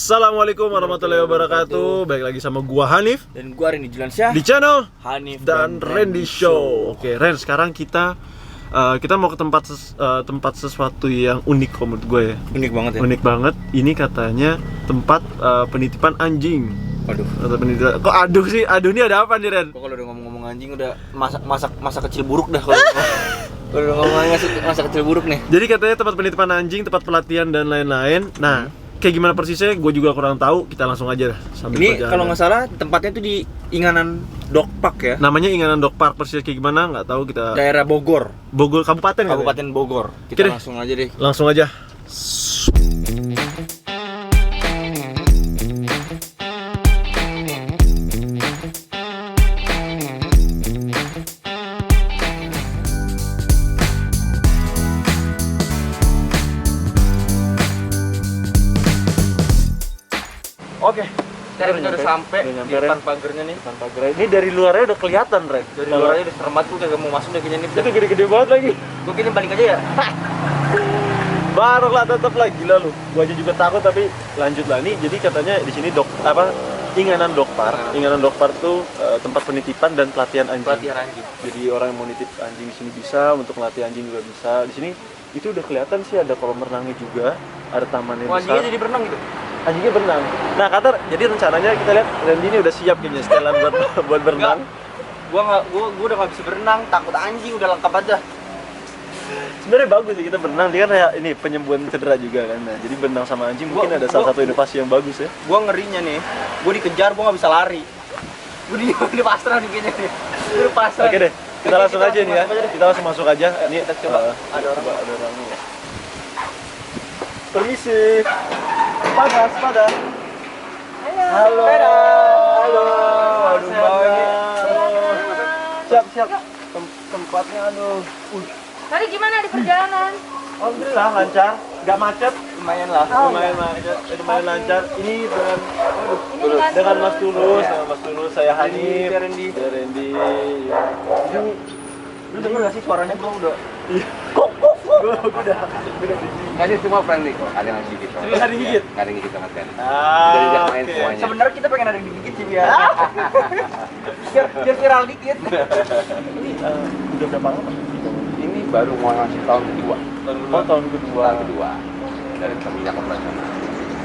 Assalamualaikum warahmatullahi wabarakatuh. Baik lagi sama gua Hanif dan gua Randy Juliansyah di channel Hanif dan Randy Show. Oke, Ren, sekarang kita mau ke tempat sesuatu yang unik menurut gue ya. Unik banget ya. Unik banget. Ini katanya tempat penitipan anjing. Waduh. Kok aduh sih? Aduh ini ada apa nih, Ren? Kok kalau udah ngomong-ngomong anjing udah masa kecil buruk dah kalau. Kalau udah ngomongin masa kecil buruk nih. Jadi katanya tempat penitipan anjing, tempat pelatihan dan lain-lain. Nah, kayak gimana persisnya gue juga kurang tahu. Kita langsung aja dah sambil Ini kalau nggak salah tempatnya tuh di Inganan Dog Park ya. namanya Inganan Dog Park, persisnya kayak gimana nggak tahu kita. Daerah Bogor, Kabupaten kan? Kabupaten Bogor. Oke Kita deh. langsung aja deh. Langsung aja. Oke, Kita udah sampai udah nyampe, di depan Ren. pagernya nih. Depan pagar. Ini dari luarnya udah kelihatan, Ren. Dari luarnya udah serem banget, gua kagak mau masuk deh kayaknya nih. Itu gede-gede banget lagi. Gua kayaknya balik aja ya. Baru lah, tetap lah, gila lu. Gua aja juga takut tapi lanjut lah nih. Jadi katanya di sini Inganan Dog Park. Inganan Dog Park tuh tempat penitipan dan pelatihan anjing. Pelatihan anjing. Jadi orang yang mau nitip anjing di sini bisa, untuk melatih anjing juga bisa. Di sini itu udah kelihatan sih ada kolam renangnya juga, ada taman yang Wah, besar. anjingnya jadi berenang gitu. Anjingnya berenang. Nah, Katar, jadi rencananya kita lihat Randy ini udah siap kayaknya setelan buat berenang. Gua udah nggak bisa berenang, takut anjing, udah lengkap aja. Sebenarnya bagus sih kita berenang, dia kan kayak ini penyembuhan cedera juga kan. Nah, jadi berenang sama anjing mungkin ada salah satu inovasi yang bagus ya. Gua ngerinya nih, gua dikejar, gua nggak bisa lari. Gua di pasrah nih kayaknya nih. Gua di pasrah. Oke deh, kita langsung aja nih ya. masuk aja deh. Kita langsung masuk aja. Ini Kita coba. Ada orang. ada orang nih ya. Permisi. Pada. Halo. Halo. Aduh, Siap. Tempatnya aduh. Tadi gimana di perjalanan? Alhamdulillah lancar, nggak macet. Lumayan lah. Lumayan lancar. Ini dengan Mas Tulus, saya Hanif, Randy. Randy. Ini lu denger gak sih suaranya gua udah. Kok gua udah. Nggak sih, semua friendly kok, ada yang gigit. Ada yang gigit? Nggak ada yang gigit sama sekali. Jadi Ah, dia main oke. semuanya. Sebenarnya kita pengen ada yang digigit sih biar. biar viral dikit. Ini udah berapa lama? Ini baru mau masuk tahun kedua. Oh, tahun kedua. Tahun kedua dari peminjam operasional.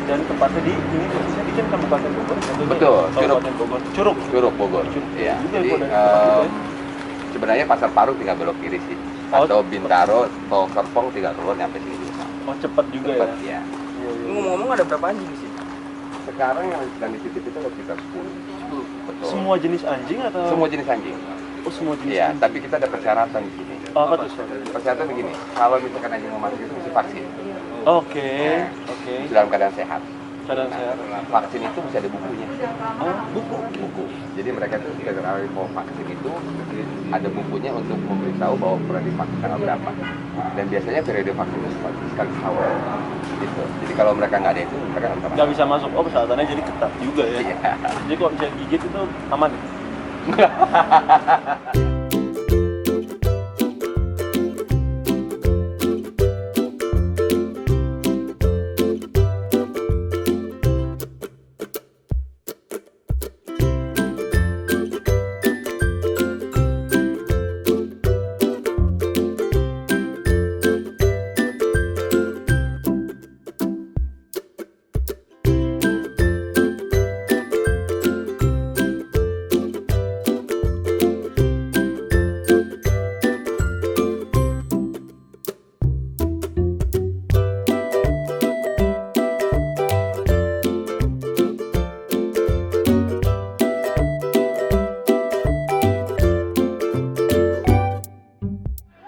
Dan tempatnya di ini persisnya di kan Kabupaten Bogor. Betul, Kabupaten Bogor. Curug. Curug Bogor. Curug. Iya. Juga Jadi gua dari tempat itu ya. sebenarnya Pasar Paru tinggal belok kiri sih. Atau Bintaro, atau Serpong tinggal keluar nyampe sini juga. Oh, cepat juga Cepat, ya. ya. Ini ngomong-ngomong ada berapa anjing di sini? Sekarang yang sedang dititip itu ada sekitar 10. Betul. Semua jenis anjing atau? Semua jenis anjing. Oh, semua jenis. Iya, anjing. tapi kita ada persyaratan di sini. Oh, apa tuh? Persyaratan begini, kalau misalkan anjing mau masuk itu mesti vaksin. Oke. Dalam keadaan sehat. Keadaan Nah, sehat. vaksin itu bisa ada bukunya. Oh, Buku. Jadi mereka tuh ketika kali mau vaksin itu ada bukunya untuk memberitahu bahwa pernah divaksin tanggal berapa. Dan biasanya periode vaksin itu sekali tahun. Gitu. Jadi kalau mereka nggak ada itu, mereka nggak bisa nggak masuk. bisa masuk. Oh, persyaratannya jadi ketat juga ya. Iya. Jadi kalau bisa gigit itu aman.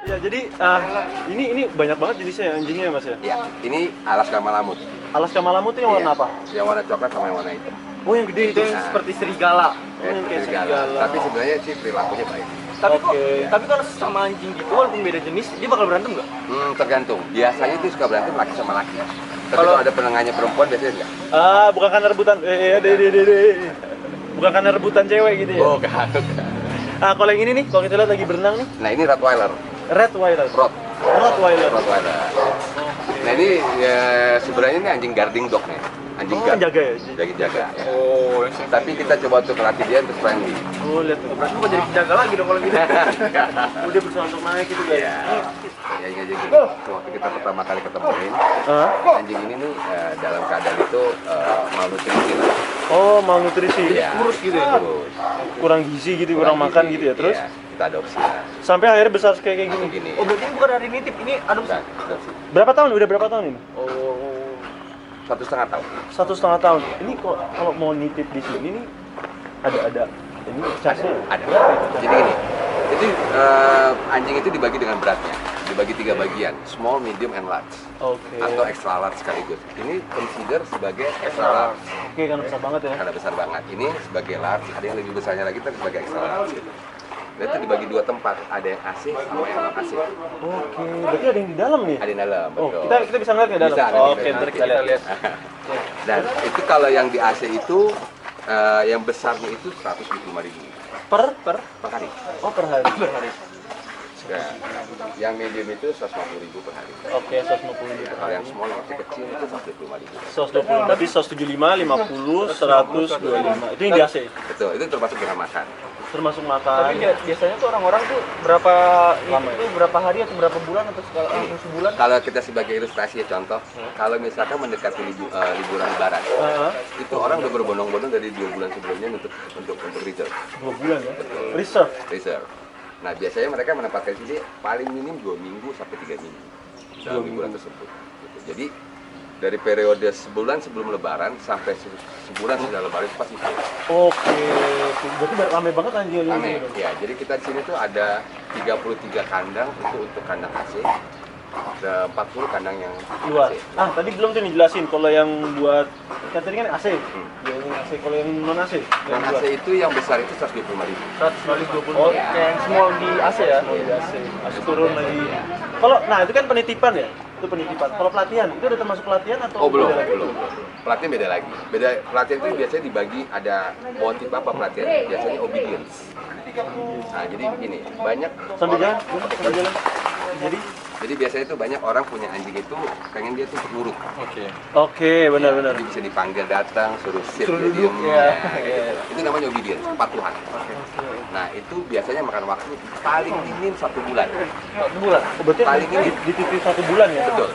Ya, jadi ini banyak banget jenisnya ya anjingnya ya, Mas ya. Iya. Ini Alaska Malamut. Alaska Malamut itu yang warna Iya. apa? Yang warna coklat sama yang warna hitam. Oh, yang gede itu. Itu yang Nah. seperti serigala. Oh, yang kayak Serigala. serigala. Tapi sebenarnya sih perilakunya baik. Tapi kalau sama anjing gitu walaupun beda jenis, dia bakal berantem nggak? Tergantung. Biasanya itu suka berantem laki sama laki. Tapi Kalau- kalau ada penengahnya perempuan biasanya enggak. Bukan karena rebutan. Bukan karena rebutan cewek gitu ya. Oh, enggak. Kalau yang ini nih, kalau kita lihat lagi berenang nih, Nah, ini Rottweiler. Rottweiler. Rottweiler. Rottweiler. Nah, ini ya, sebenarnya ini anjing guarding dog nih. anjing Oh, guard. jaga ya? Jaga ya. Oh, yang Tapi kita coba untuk melatih dia untuk friendly. Oh, lihat tuh. berarti gua jadi penjaga lagi dong kalau gitu. Udah berusaha untuk naik gitu guys. Iya. Ya ini aja gitu. Waktu kita pertama kali ketemuin, Hah? anjing ini nih dalam keadaan itu malnutrisi lah. Oh, malnutrisi. Iya. kurus gitu ya? Kurus. Kurang gizi gitu, kurang makan gizi. gitu ya. Terus Iya, kita adopsi lah. sampai akhirnya besar kayak Kayak gini. gini. Oh, berarti ini bukan dari nitip, ini adopsi. Bukan, adopsi. Berapa tahun? Udah berapa tahun ini? Oh. 1,5 tahun. 1,5 tahun. Ini kok kalau mau nitip di sini nih ada ini charge-nya Ada. Jadi gini. Jadi anjing itu dibagi dengan beratnya. Dibagi 3 bagian, small, medium, and large. Oke. Atau extra large sekaligus. Ini consider sebagai extra large Oke, kan besar banget ya. karena besar banget. Ini sebagai large, ada yang lebih besarnya lagi tapi sebagai extra large. Gitu. Dan itu dibagi 2 tempat, ada yang AC sama yang non AC. Oke, berarti ada yang di dalam nih. Ada yang dalam, Oh, betul. kita bisa ngeliat ke dalam. Bisa, Oh, nanti Oke, ntar nanti. kita lihat. Dan itu kalau yang di AC itu yang besarnya itu 125.000 Per per hari. Oh, per hari. Per hari. Ya, yang medium itu 150.000 per hari. Oke, 150 per Kalau hari. yang small yang kecil itu 125.000. 120, tapi 175, 50, 125. Itu yang di AC. Betul, itu termasuk dengan makan. Termasuk Tapi makan. biasanya tuh orang-orang tuh berapa Lama itu berapa hari atau berapa bulan atau segala langsung sebulan? Kalau kita sebagai ilustrasi ya contoh, kalau misalkan mendekati liburan lebaran, Heeh. itu orang udah berbondong-bondong dari 2 bulan sebelumnya untuk reserve. 2 bulan ya. Reserve. Reserve. Nah, biasanya mereka menempatkan sini paling minim 2 minggu sampai 3 minggu dalam liburan tersebut. Gitu. Jadi dari periode sebulan sebelum lebaran sampai sebulan sudah lebaran itu pasti full. Oke. Berarti ramai banget anjing ini. Rame. Ya, jadi kita di sini tuh ada 33 kandang itu untuk kandang AC. Ada 40 kandang yang Luar. AC. Ah, tadi belum tuh dijelasin kalau yang buat catering kan AC. Ya, ini AC. Kalau yang non AC, Dan AC itu yang besar itu 125.000. 120. Oh, Kayak yang small di AC ya? Oh, di AC. AC turun lagi. Kalau nah itu kan penitipan ya? Itu penitipan. Kalau pelatihan itu udah termasuk pelatihan atau Oh, belum, beda lagi? belum. Pelatihan beda lagi. Beda pelatihan itu biasanya dibagi ada mau tipe apa pelatihan? Biasanya obedience. Nah, jadi begini, banyak Sambil jalan, orang- sambil jalan. Jadi biasanya itu banyak orang punya anjing itu pengen dia tuh nurut. Oke, benar-benar. Jadi bisa dipanggil datang, suruh sit, Suruh dia duduk, diem. ya. Gitu. Itu namanya obedience, kepatuhan. Nah, itu biasanya makan waktu paling minim 1 bulan. 1 bulan. Oh, berarti Paling ini. dititip 1 bulan ya? Betul,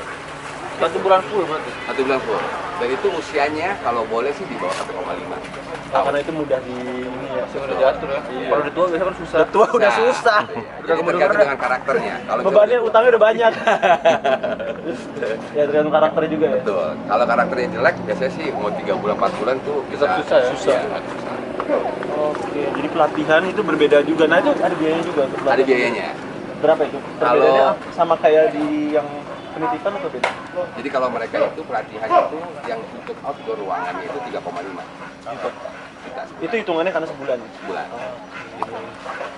1 bulan full berarti. 1 bulan full. Dan itu usianya kalau boleh sih di bawah 1,5 Oh, karena itu mudah di ini ya. Udah diatur ya. Kalau udah tua biasanya kan susah. Tua udah susah. Jadi tergantung dengan karakternya. Kalau Bebannya dia- utangnya udah banyak. Ya tergantung karakternya juga ya. Betul. Kalau karakternya jelek, biasanya sih mau 3 bulan 4 bulan tuh bisa susah ya? Susah. Iya, susah. Oke, jadi pelatihan itu berbeda juga. Nah itu ada biayanya juga untuk Ada pelatihan. biayanya. Berapa itu? Kalau- Perbedaannya sama kayak di yang penitipan atau beda? Jadi kalau mereka itu pelatihan itu yang untuk outdoor ruangannya itu 3,5 juta Itu hitungannya karena sebulan. sebulan.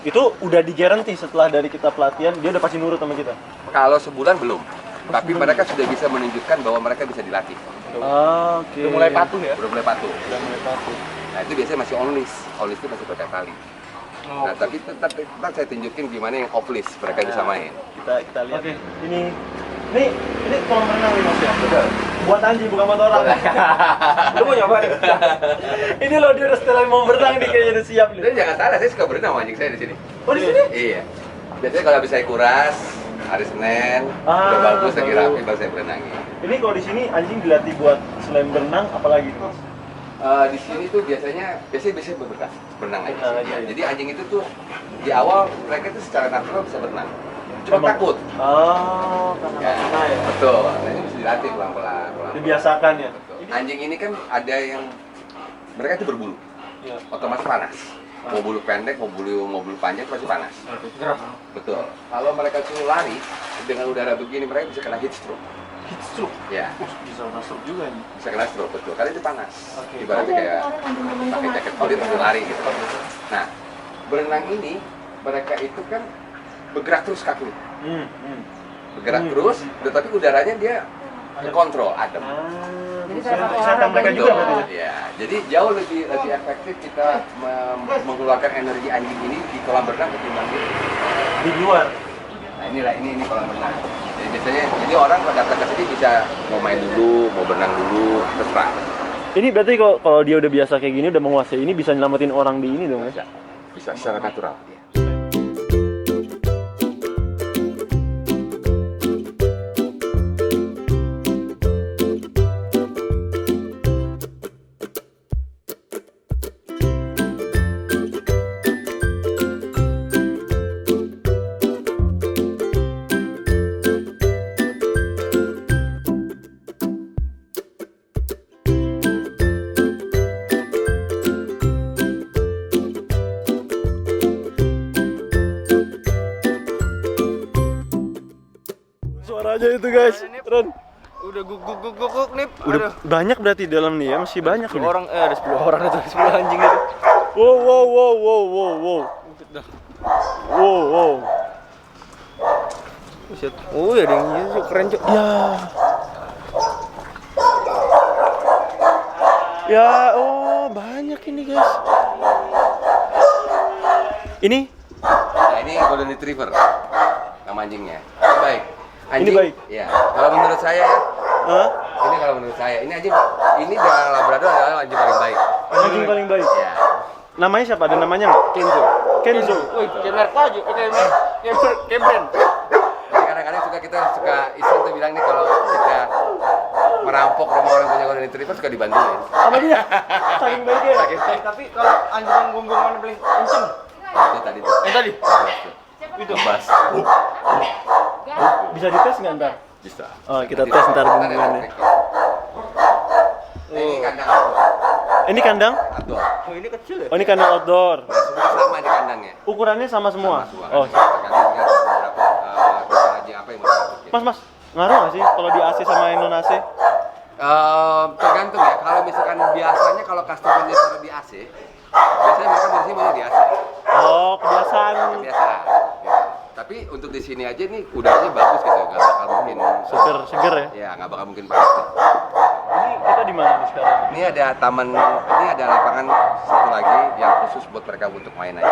Itu udah di-guarantee setelah dari kita pelatihan dia udah pasti nurut sama kita. Kalau sebulan belum. Tapi mereka sudah bisa menunjukkan bahwa mereka bisa dilatih. Oke. Udah mulai patuh ya? Udah mulai patuh. Udah mulai patuh. Nah itu biasanya masih on list. On list itu masih pakai tali. Oh. Nah tapi tetap saya tunjukin gimana yang off list mereka bisa main. Kita lihat. Ini kolam renang nih Mas ya. Betul. Buat anjing bukan buat orang. Lu mau nyoba nih? Ini loh dia udah setelah mau berenang nih kayaknya udah siap nih. Dan jangan salah, saya suka berenang sama anjing saya di sini. Oh di sini? Iya. Biasanya kalau habis saya kuras, hari Senin, udah bagus lagi baru. rapi baru saya berenangin. Ini kalau di sini anjing dilatih buat selain berenang apalagi nih Mas? Di sini tuh biasanya berenang Berenang aja. aja, ya. Jadi anjing itu tuh di awal mereka tuh secara natural bisa berenang. Cuma Emang? takut. Oh, karena Ya, nggak pernah ya. betul. Nah, ini mesti dilatih pelan-pelan. Dibiasakan ya. Betul. Anjing ini kan ada yang mereka itu berbulu, Iya. otomatis panas. Mau bulu pendek, mau bulu panjang pasti panas. Gerah. Betul. Kalau mereka tuh lari dengan udara begini, mereka bisa kena heat stroke. Heat stroke. Ya, Bisa masuk juga nih. bisa kena stroke betul. Karena itu panas. Oke. Ibaratnya kayak pakai jaket kulit terus lari gitu. Nah, berenang ini mereka itu kan bergerak terus kaki, bergerak terus, tetapi udaranya dia kontrol, adem. Jadi saya untuk pakai kesehatan olahraga mereka juga Betul. berarti ya? Ya, jadi jauh lebih efektif kita mengeluarkan energi anjing ini di kolam renang ketimbang Di luar. Nah ini kolam renang. Jadi biasanya jadi orang pada datang ke sini bisa mau main dulu, mau berenang dulu, terserah. Ini berarti kalau dia udah biasa kayak gini, udah menguasai ini, bisa nyelamatin orang di ini dong ya? Bisa secara natural. Suaranya itu guys, Ron. Udah guguk nih. Udah banyak berarti di dalam nih ya, masih banyak ini. Orang ada 10 orang itu, 10 anjing itu. Wow. Buset. Oh ya, ada yang gitu keren, Cok. Ya, oh banyak ini guys. Ini? Nah, ini golden retriever. Nama anjingnya. Baik. Anjing, Ini baik? Ya. Kalau menurut saya ya, Hah? ini kalau menurut saya, ini dengan Labrador adalah anjing paling baik. Anjing paling baik. Ya. Namanya siapa? Ada namanya nggak? Kenzo. Wih, kayak merek aja, kayak brand. Jadi kadang-kadang kita suka iseng tuh bilang nih kalau kita merampok rumah orang punya golden retriever suka dibantuin. Sama dia. Saking baiknya. Tapi kalau anjing yang gonggongan paling kenceng. Itu tadi tuh. Tadi. Itu bas. Bisa dites nggak ntar? Bisa. Oh, kita tes ntar gonggongannya. Nah, ini kandang outdoor. Ini kandang? Outdoor. Oh, ini kecil ya? Oh, ini kandang outdoor. Nah, semua sama di kandangnya. Ukurannya sama semua? Sama Oh, tergantung dengan beberapa tipe anjing apa yang mau dimasukin. Mas, ngaruh nggak sih kalau di AC sama yang non AC? Tergantung ya. Kalau misalkan biasanya kalau customer-nya taruh di AC, biasanya mereka biasanya mau di AC. Oh, kebiasaan. Kebiasaan. Gitu. Tapi untuk di sini aja nih udaranya bagus gitu, nggak bakal mungkin Seger ya? ya nggak bakal mungkin panas deh. Ini kita di mana nih sekarang? Ini ada taman, ini ada lapangan satu lagi yang khusus buat mereka untuk main aja.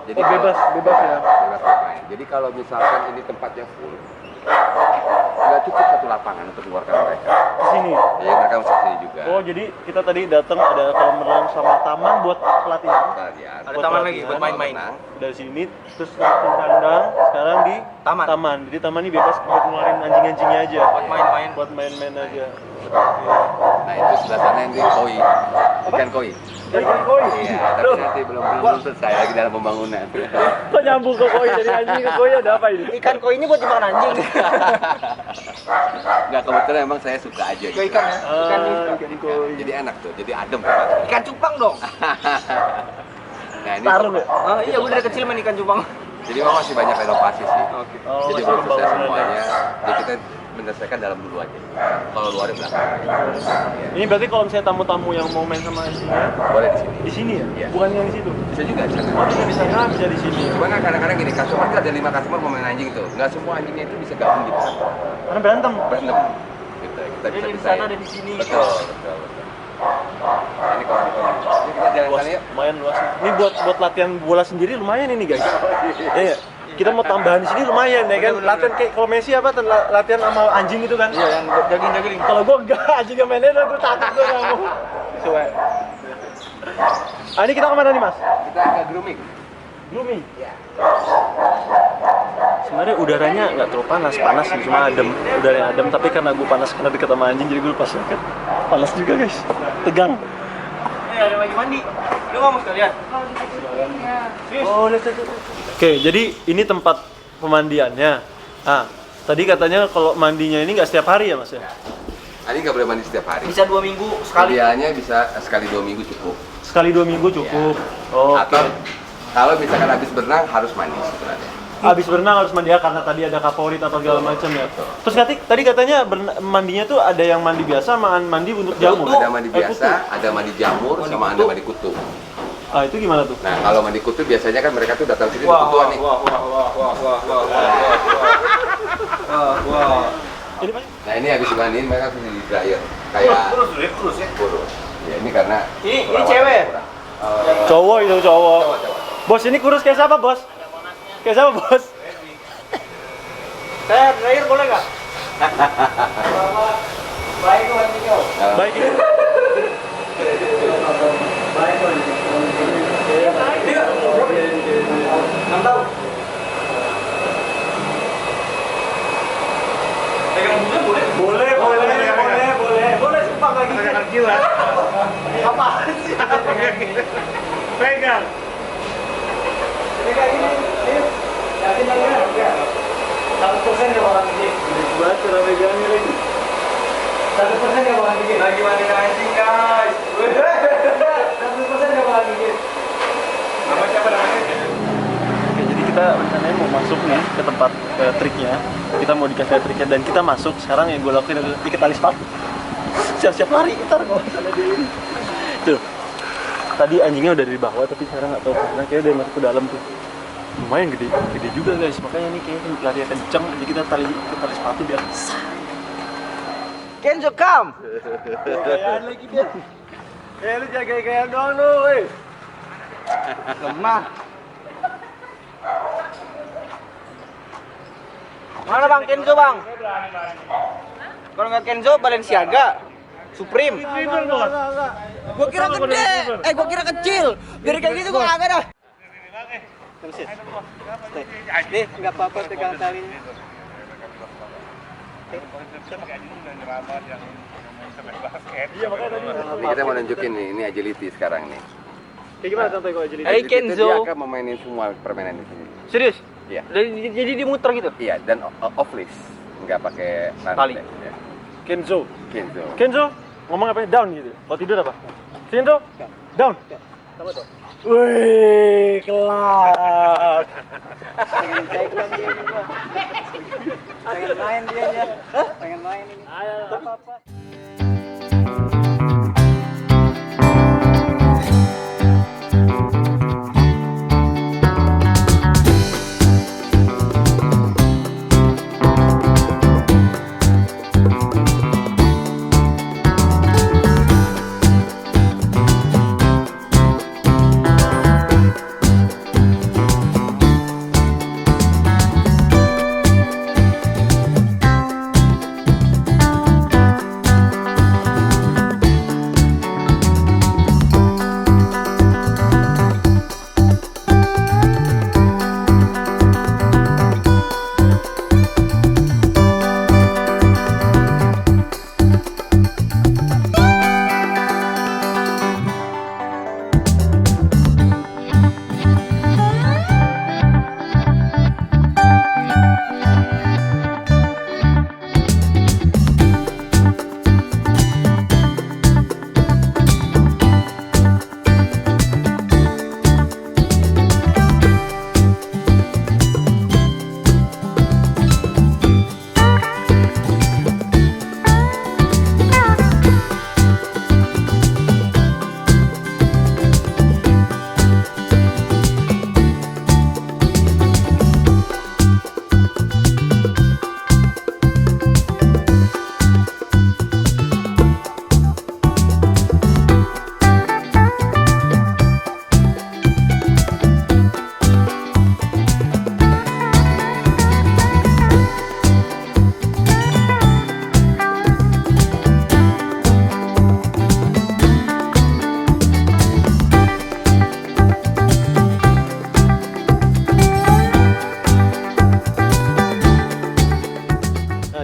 Jadi Oh, bebas ya? bebas buat main. Jadi kalau misalkan ini tempatnya full, nggak cukup satu lapangan untuk mengeluarkan mereka. Di sini. Ya mereka mesti sini juga. Oh, jadi kita tadi datang ada kolam renang sama taman buat pelatihan. Kalian. Ada Buat taman pelatihan. lagi buat main-main. Dari sini terus ke kandang, sekarang di Taman. Jadi taman ini bebas buat ngeluarin anjing-anjingnya aja. Buat main-main. Buat main-main aja. Nah itu sebelah sana yang di koi, ikan koi. Ikan koi. Iya, tapi nanti belum selesai lagi dalam pembangunan. Kok nyambung ke koi dari anjing ke koi ada apa ini? Ikan koi ini buat dimakan anjing. Nggak, kebetulan emang saya suka aja. Ke ikan ya? Ikan koi. Jadi enak tuh, jadi adem tempatnya. Ikan cupang dong. Nah ini, Tarung ya? Oh, iya, gue dari kecil main ikan cupang. jadi memang masih banyak renovasi sih. Oke. Oh, Jadi masih belum selesai pembangunan semuanya. ya. Jadi kita menyelesaikan dalam dulu aja. Kalau luarnya belakang. Ya. Ini berarti kalau misalnya tamu-tamu yang mau main sama anjingnya Boleh di sini. di sini ya? Iya. Bukan yang di situ. Bisa juga di sana. Oh, bisa di sana, bisa di sini. Cuman kan kadang-kadang gini, customer itu ada 5 customer mau main anjing tuh. Nggak semua anjingnya itu bisa gabung gitu. Karena berantem. Berantem. Gitu. Kita bisa Jadi di bisa. sana ada di sini. Betul. Nah, ini kalau gitu. Ini kita jalan Luas, sana yuk. lumayan luas. Ini buat latihan bola sendiri lumayan ini guys. Iya. Kita mau tambahan di sini lumayan ya kan. Latihan kayak kalau Messi apa latihan sama anjing itu kan. Iya, yang daging-daging. Kalau gua enggak, anjingnya mainnya gue takut gua enggak mau. Coba. Ah, ini kita kemana nih mas? Kita ke grooming. Grooming. Sebenarnya udaranya nggak terlalu panas sih, cuma adem, udara yang adem. Tapi karena gue panas karena deket sama anjing, jadi gue pas kan panas juga guys, tegang. Ada lagi mandi. Lu nggak mau sekalian? Oh, lihat. Oke, jadi ini tempat pemandiannya. Ah, tadi katanya kalau mandinya ini nggak setiap hari ya mas ya? Ini nggak boleh mandi setiap hari. Bisa 2 minggu sekali. Idealnya bisa sekali 2 minggu cukup. Sekali 2 minggu cukup. Oh, Atau kalau misalkan habis berenang harus mandi sebenarnya. habis berenang harus mandi ya karena tadi ada kaporit atau segala macam ya. Terus tadi katanya mandinya tuh ada yang mandi biasa, sama mandi untuk jamur. Ada mandi kutu. biasa, ada mandi jamur, sama ada mandi kutu. Ah, itu gimana tuh? Nah, kalau mandi kutu biasanya kan mereka tuh datang sini Wah, kutuan nih. Ini Pak? Nah, ini habis dimandiin mereka harus di dryer. Kayak Kurus ya. kurus. Ya, ini karena Ini perawatan cewek? kurang. Cowok itu cowok. Coba. Bos ini kurus kayak siapa bos? Kayak siapa bos? Saya dryer boleh nggak? Baik, Nah, Baik. Apa sih? Pegang. Yakin lagi ya? 100% nggak bakal gede. Gede banget cara megangnya lagi. 100% nggak bakal gede. Lagi mandi anjing guys. 100% nggak bakal gede. Nama siapa namanya? Oke, jadi kita rencananya mau masuk nih ke tempat triknya. Kita mau dikasih triknya dan kita masuk. Sekarang yang gue lakuin adalah ikat tali sepatu. Siap-siap lari, ntar kalau misalnya di ini. Tuh, tadi anjingnya udah di bawah tapi sekarang nggak tahu karena kayaknya udah masuk ke dalam tuh. Lumayan gede, gede juga guys. Makanya nih kayaknya larinya kenceng. Jadi kita tali sepatu biar Kenzo come. gayaan lagi dia. Lu jaga gayaan doang lu, weh. Lemah. Mana Bang Kenzo, Bang? Kalau nggak Kenzo, Balenciaga, Supreme. Gua kira gede, gua kira kecil. Biar kayak gitu gua kagak dah. Nih, nggak apa-apa pegang talinya. Iya makanya tadi. Ini kita mau nunjukin nih, ini agility sekarang nih. Kayak gimana contohnya kalau jadi? Hey, Agility itu Kenzo. Dia akan memainin semua permainan di sini. Serius? Iya. Jadi dimuter gitu? Iya, dan off list, nggak pakai Tali. rantai. Ya. Kenzo. Kenzo. Kenzo ngomong apa? Down gitu. Kalau tidur apa? Kenzo. Down. Sama tuh. Wih, kelas. Pengen main dia ya. Pengen main ini. Apa-apa.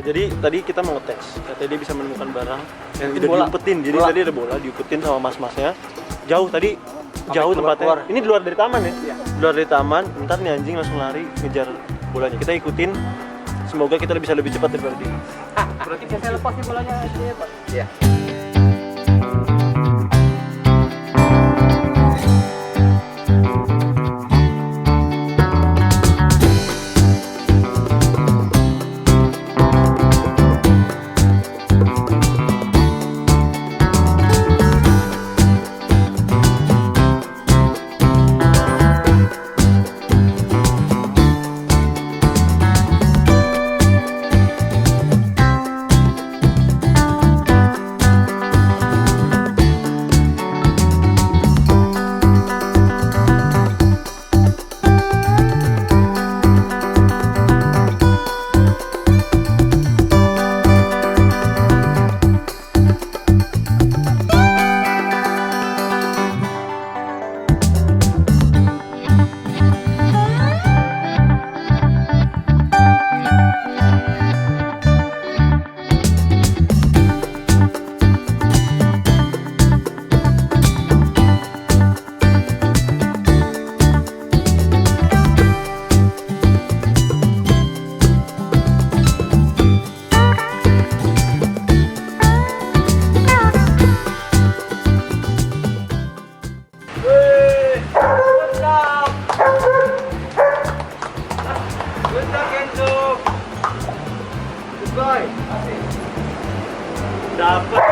Jadi tadi kita mau tes, katanya dia bisa menemukan barang yang Itu udah bola. diumpetin. Jadi Bola. tadi ada bola diumpetin sama mas-masnya. Jauh tadi, Sampai jauh keluar. tempatnya. Ini di luar dari taman ya? Iya. Di luar dari taman, ntar nih anjing langsung lari ngejar bolanya. Kita ikutin, semoga kita bisa lebih cepat daripada dia. Berarti saya lepas nih bolanya dia, Pak. Iya. dapet.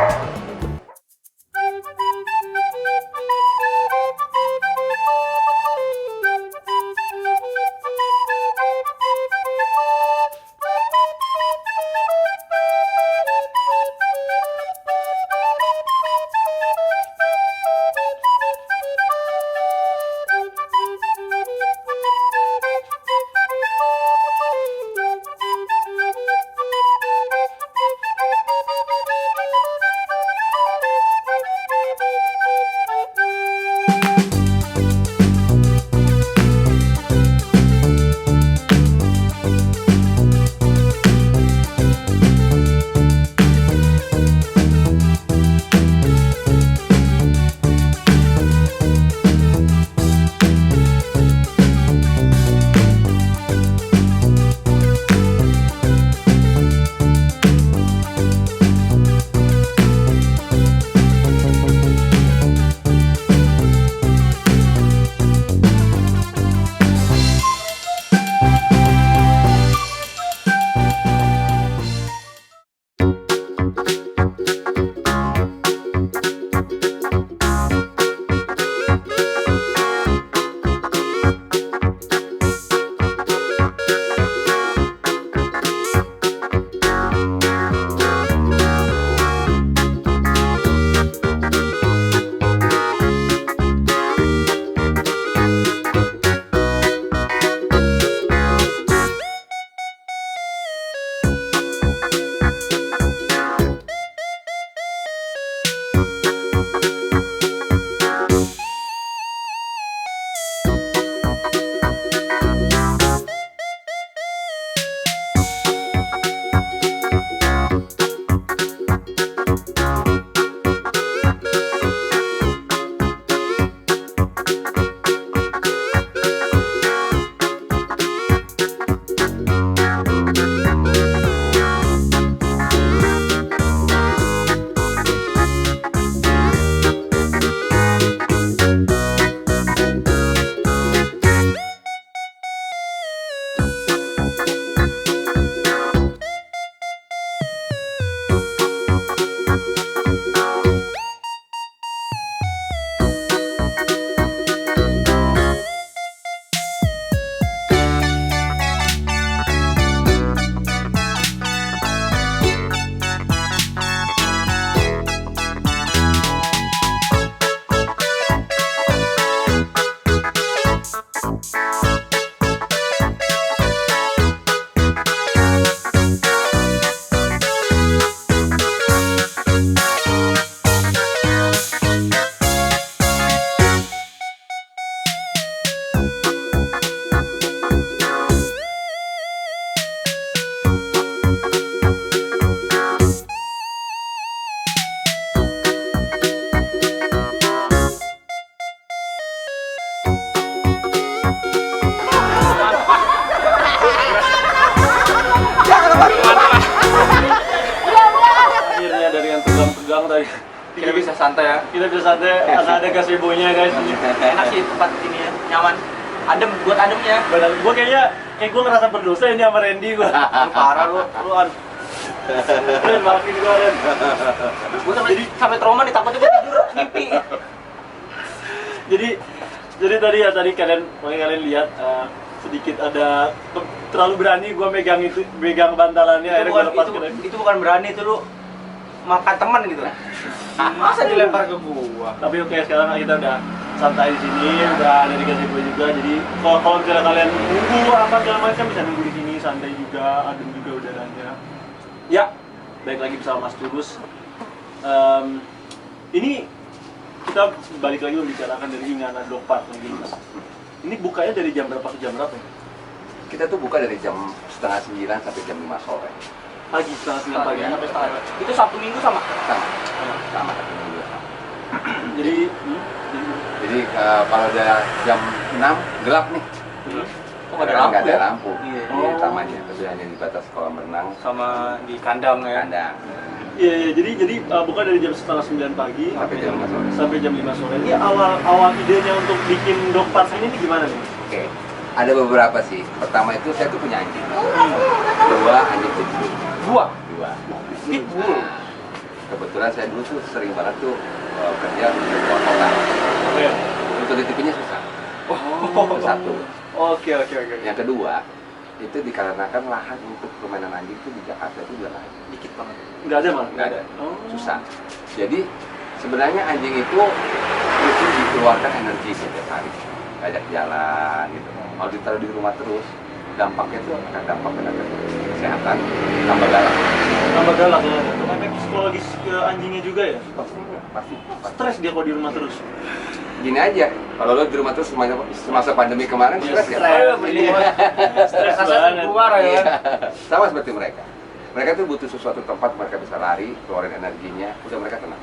Kita bisa santai ya. Kita bisa santai, ada gazebo-nya guys. Enak sih tempat ini ya, nyaman. Adem, buat ademnya. Benar, gue kayaknya gue ngerasa berdosa ini sama Randy gue. Lu parah lu an. Ren, maafin gue Ren. Gue sampai trauma nih, takutnya gue tidur mimpi. Jadi tadi kalian lihat sedikit ada terlalu berani gue megang bantalannya, akhirnya gue lepas ke Randy. Itu bukan berani, itu lu makan teman gitu. Masa dilempar ke gua? Tapi oke, sekarang kita udah santai di sini, udah ada di gazebo juga. Jadi kalau misalnya kalian nunggu apa segala macam bisa nunggu di sini, santai juga, adem juga udaranya. Ya, baik lagi bersama Mas Tulus. Ini kita balik lagi membicarakan dari Ingana Dog Park lagi, Mas. Ini bukanya dari jam berapa ke jam berapa ya? Kita tuh buka dari jam 8:30 sampai jam 5 sore. Pagi, setengah 9 pagi. Sampai setengah. Itu Sabtu Minggu sama? Sama Sabtu Minggu sama. Jadi kalau udah jam 6 gelap nih. Oh, nggak ada lampu. Nggak ada Ya? lampu di tamannya, tapi hanya dibatas kolam renang Sama di kandang ya. kandang Iya, jadi buka dari jam setengah 9 pagi sampai jam 5 sore. sampai jam 5 sore. Ini awal idenya untuk bikin dog park ini gimana nih? Oke, ada beberapa sih. Pertama itu saya tuh punya anjing. 2 anjing pitbull. 2. 2. Pitbull. kebetulan saya dulu tuh sering banget tuh kerja di luar kota. Oke. Untuk DTP-nya susah. Oh. Itu satu. Oke. Yang kedua, itu dikarenakan lahan untuk permainan anjing itu di Jakarta itu udah dikit banget. Nggak ada malah? Nggak ada. Oh. Susah. Jadi sebenarnya anjing itu dikeluarkan energi setiap hari. Kayak jalan gitu. Kalau ditaruh di rumah terus, dampaknya itu akan dampak terhadap kesehatan, tambah galak. Tambah galak ya. Efek psikologis ke anjingnya juga ya? Pasti. Stres dia kalau di rumah terus. Gini aja, kalau lo di rumah terus semasa pandemi kemarin stres ya? Stres Rasanya banget. keluar ya. Iya. Sama seperti mereka. Mereka tuh butuh sesuatu tempat mereka bisa lari, keluarin energinya, udah mereka tenang.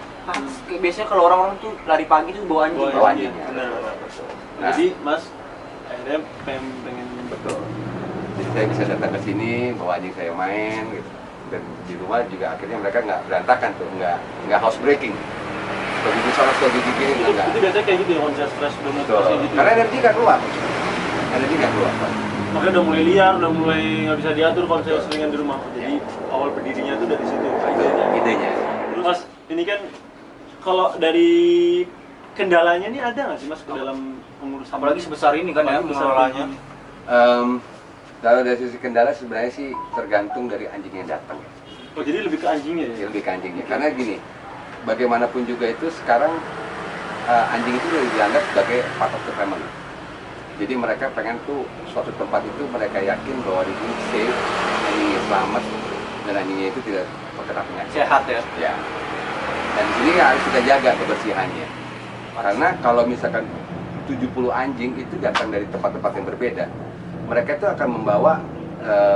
Biasanya kalau orang-orang tuh lari pagi tuh bawa anjing. Bawa anjingnya. Benar. Nah. Jadi Mas akhirnya pengen Betul. Jadi saya bisa datang ke sini, bawa anjing saya main gitu. Dan di rumah juga akhirnya mereka nggak berantakan tuh, nggak housebreaking. Kalau gigi sana, kalau gigi gini itu nggak. biasanya kayak gitu ya kalau misalnya stres udah Betul. motivasi gitu. Karena energi nggak keluar. Energi nggak keluar. Makanya udah mulai liar, udah mulai nggak bisa diatur kalau saya seringan di rumah. Jadi awal berdirinya tuh dari situ. Itu idenya. Terus Mas, ini kan kalau dari kendalanya ini ada nggak sih Mas ke dalam pengurusan? Apalagi sebesar ini kan ya Apalagi besar mengelolanya. ini. Kalau dari sisi kendala sebenarnya sih tergantung dari anjing yang datang. Oh jadi lebih ke anjingnya ya? Ya, lebih ke anjingnya. Karena gini, bagaimanapun juga itu sekarang anjing itu udah dianggap sebagai part of the family. Jadi mereka pengen tuh suatu tempat itu mereka yakin bahwa di sini safe, anjingnya selamat, dan anjingnya itu tidak terkena penyakit. Sehat ya. Ya. Dan di sini harus kita jaga kebersihannya. Karena kalau misalkan 70 anjing itu datang dari tempat-tempat yang berbeda, mereka itu akan membawa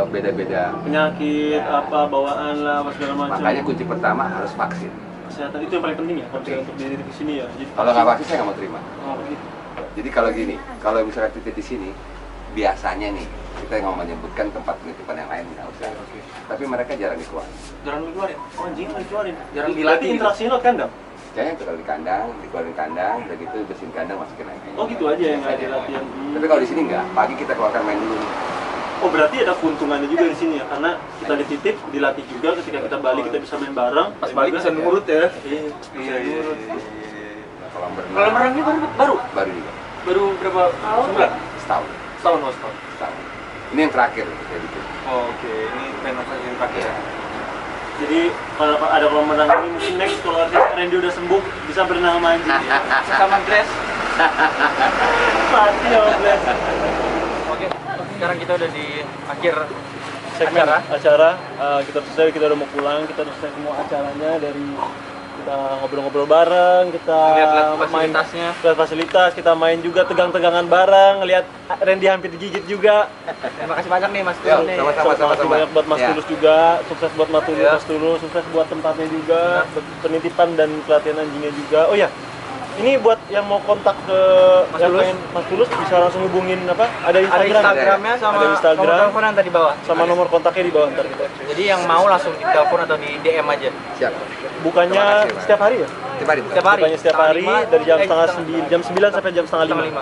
beda-beda Penyakit, Ya. apa, bawaan lah, apa segala macam. Makanya kunci pertama harus vaksin. Kesehatan itu yang paling penting ya, kalau misalnya untuk diri di sini ya. Jadi, Kalau nggak vaksin saya nggak mau terima. Oh, begitu. Jadi kalau gini, kalau misalkan titip di sini, biasanya nih kita nggak menyebutkan tempat penitipan yang lain nggak usah. Tapi mereka jarang dikeluarin. Jarang dikeluarin. Oh, anjing nggak dikeluarin. Jarang Berarti dilatih gitu. interaksinya lewat kandang? Jangan kalau di kandang, dikeluarin kandang, udah gitu bersihin kandang masukin lagi. Oh gitu aja yang nggak Saja. ada latihan. Tapi kalau di sini nggak, pagi kita keluarkan main dulu. Oh berarti ada keuntungannya juga di sini ya, karena kita dititip, dilatih juga, ketika kita balik kita bisa main bareng. Pas balik bisa nurut ya. Iya. Kolam berenang. Kalau renangnya baru Baru juga. baru berapa bulan? Setahun. Setahun oh setahun. Setahun. Ini yang terakhir saya bikin. Oh, oke, ini renovasi yang terakhir ya. Jadi kalau ada kolam renang ini mungkin next kalau Randy udah sembuh bisa berenang sama anjing ya. Sama Grace. Mati ya Bless. Oke, sekarang kita udah di akhir Segmen acara kita selesai, kita udah mau pulang, kita udah selesai semua acaranya dari kita ngobrol-ngobrol bareng, kita Lihat-lihat main fasilitasnya. lihat fasilitas, kita main juga tegang-tegangan bareng, lihat Randy hampir digigit juga. Terima kasih banyak nih Mas Yo, Tulus nih. sama-sama. Terima kasih banyak buat Mas Ya. Tulus juga, sukses buat Mas Tulus, Ya. Mas Tulus, sukses buat tempatnya juga, penitipan dan pelatihan anjingnya juga. Oh ya, ini buat yang mau kontak ke Mas yang Tulus. pengen Mas Tulus bisa langsung hubungin apa? Ada Ada Instagram, Instagramnya sama Ada Instagram. nomor telepon yang tadi bawah. sama nomor kontaknya di bawah ntar kita. Jadi yang mau langsung di telepon atau di DM aja. Siap. Bukannya Terima kasih, Mas. setiap hari ya? Tiap hari. Setiap hari. Bukannya setiap hari dari jam setengah 9, jam 9 sampai jam setengah 5. 5.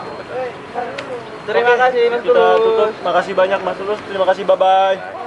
Terima kasih Mas Kita tutup. Tulus. Makasih banyak Mas Tulus. Terima kasih, bye-bye.